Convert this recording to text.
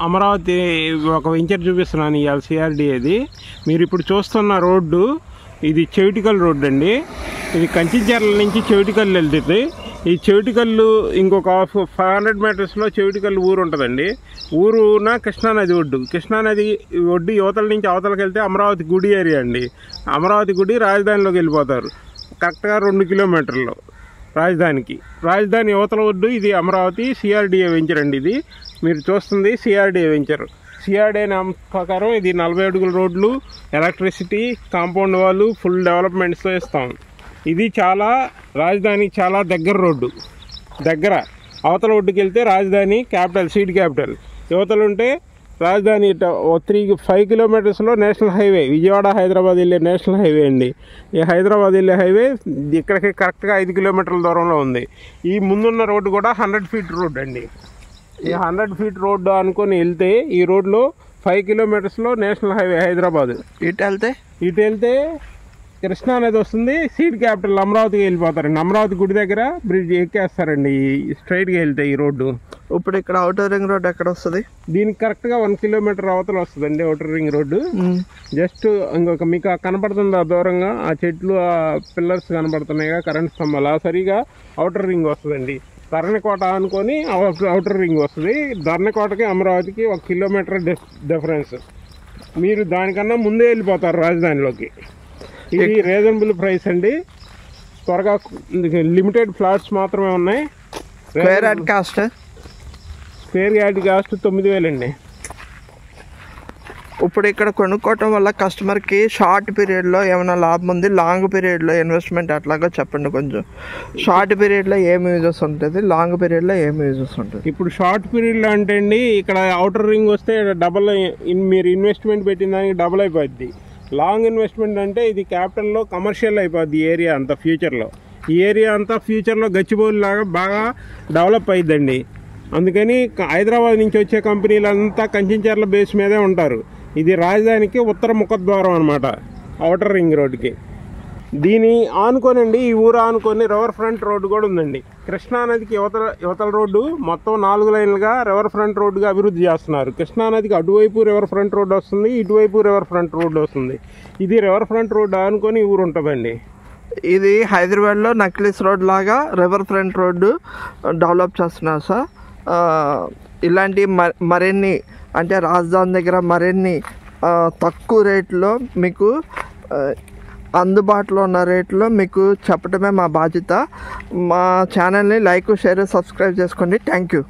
అమరావతి ఒక వెంచర్ చూపిస్తున్నాను ఇవాళ సిఆర్డిఏది. మీరు ఇప్పుడు చూస్తున్న రోడ్డు ఇది చెవిటికల్ రోడ్డు అండి. ఇది కంచిచర్ల నుంచి చెవిటికల్ వెళ్తుంది. ఈ చెవిటికల్లు ఇంకొక 500 మీటర్స్లో చెవిటికల్లు ఊరు ఉంటుందండి. ఊరున కృష్ణానది ఒడ్డు. కృష్ణానది ఒడ్డు యువతల నుంచి అవతలకి వెళ్తే అమరావతి గుడి ఏరియా అండి. అమరావతి గుడి రాజధానిలోకి వెళ్ళిపోతారు. కరెక్ట్గా 2 కిలోమీటర్లు రాజధాని యువతల ఒడ్డు. ఇది అమరావతి సిఆర్డిఏ వెంచర్ అండి. ఇది మీరు చూస్తుంది సిఆర్డిఏ వెంచర్. సిఆర్డిఏ ప్రకారం ఇది 40 అడుగుల రోడ్లు, ఎలక్ట్రిసిటీ, కాంపౌండ్ వాళ్ళు, ఫుల్ డెవలప్మెంట్స్తో ఇస్తాం. ఇది రాజధాని చాలా దగ్గర రోడ్డు. అవతల ఒడ్డుకి వెళ్తే రాజధాని క్యాపిటల్, సీడ్ క్యాపిటల్. యువతలు ఉంటే రాజధాని 5 కిలోమీటర్స్లో నేషనల్ హైవే, విజయవాడ హైదరాబాద్ వెళ్ళే నేషనల్ హైవే అండి. ఈ హైదరాబాద్ వెళ్ళే హైవే ఇక్కడికి కరెక్ట్గా 5 కిలోమీటర్ల దూరంలో ఉంది. ఈ ముందున్న రోడ్డు కూడా 100 ఫీట్ రోడ్డు అండి. ఈ 100 ఫీట్ రోడ్డు అనుకొని వెళ్తే ఈ రోడ్లో 5 కిలోమీటర్స్లో నేషనల్ హైవే హైదరాబాద్. ఇటు వెళ్తే కృష్ణానది వస్తుంది. సీడ్ క్యాపిటల్ అమరావతికి వెళ్ళిపోతారండి. అమరావతి గుడి దగ్గర బ్రిడ్జ్ ఎక్కేస్తారండి స్ట్రైట్గా వెళ్తే ఈ రోడ్డు. ఇప్పుడు ఇక్కడ అవుటర్ రింగ్ రోడ్ ఎక్కడ వస్తుంది? దీనికి కరెక్ట్గా 1 కిలోమీటర్ అవతల వస్తుందండి అవుటర్ రింగ్ రోడ్డు. జస్ట్ ఇంకొక మీకు దూరంగా దూరంగా ఆ చెట్లు, ఆ పిల్లర్స్ కనబడుతున్నాయిగా, కరెంట్ స్తంభాలు, సరిగా అవుటర్ రింగ్ వస్తుందండి. ధరణికోట అనుకొని అవుటర్ రింగ్ వస్తుంది. ధరణికోటకి అమరావతికి 1 కిలోమీటర్ డిఫరెన్స్. మీరు దానికన్నా ముందే వెళ్ళిపోతారు రాజధానిలోకి. ఇది రీజనబుల్ ప్రైస్ అండి. త్వరగా లిమిటెడ్ ఫ్లాట్స్ మాత్రమే ఉన్నాయి. స్క్వేర్ యార్డ్ కాస్ట్ 9,000 అండి. ఇప్పుడు ఇక్కడ కొనుక్కోవటం వల్ల కస్టమర్కి షార్ట్ పీరియడ్లో ఏమైనా లాభం ఉంది, లాంగ్ పీరియడ్లో ఇన్వెస్ట్మెంట్ అట్లాగా చెప్పండి కొంచెం. షార్ట్ పీరియడ్లో ఏం యూజెస్ ఉంటుంది, లాంగ్ పీరియడ్లో ఏం యూజెస్ ఉంటుంది? ఇప్పుడు షార్ట్ పీరియడ్లో అంటే అండి, ఇక్కడ అవుటర్ రింగ్ వస్తే డబల్, మీరు ఇన్వెస్ట్మెంట్ పెట్టిన దానికి డబల్ అయిపోద్ది. లాంగ్ ఇన్వెస్ట్మెంట్ అంటే ఇది క్యాపిటల్లో కమర్షియల్ అయిపోద్ది ఏరియా అంతా ఫ్యూచర్లో. ఈ ఏరియా అంతా ఫ్యూచర్లో గచ్చిబౌలి లాగా బాగా డెవలప్ అయిద్దండి. అందుకని హైదరాబాద్ నుంచి వచ్చే కంపెనీలంతా కంచిచర్ల బేస్ మీదే ఉంటారు. ఇది రాజధానికి ఉత్తర ముఖద్వారం అనమాట, అవుటర్ రింగ్ రోడ్డుకి. దీని ఆనుకోనండి, ఈ ఊరు ఆనుకొని రివర్ ఫ్రంట్ రోడ్డు కూడా ఉందండి. కృష్ణానదికి యువతల రోడ్డు మొత్తం 4 లైన్లుగా రివర్ ఫ్రంట్ రోడ్డుగా అభివృద్ధి చేస్తున్నారు. కృష్ణానదికి అటువైపు రివర్ ఫ్రంట్ రోడ్డు వస్తుంది, ఇటువైపు రివర్ ఫ్రంట్ రోడ్డు వస్తుంది. ఇది రివర్ ఫ్రంట్ రోడ్డు ఆనుకొని ఊరు ఉంటుందండి. ఇది హైదరాబాద్లో నక్లీస్ రోడ్ లాగా రివర్ ఫ్రంట్ రోడ్డు డెవలప్ చేస్తున్నారు సార్. ఇలాంటి మరిన్ని అంటే రాజధాని దగ్గర మరిన్ని తక్కువ రేట్లో మీకు అందుబాటులో ఉన్న రేట్లో మీకు చెప్పడమే మా బాధ్యత. మా ఛానల్ని లైక్, షేర్, సబ్స్క్రైబ్ చేసుకోండి. Thank you.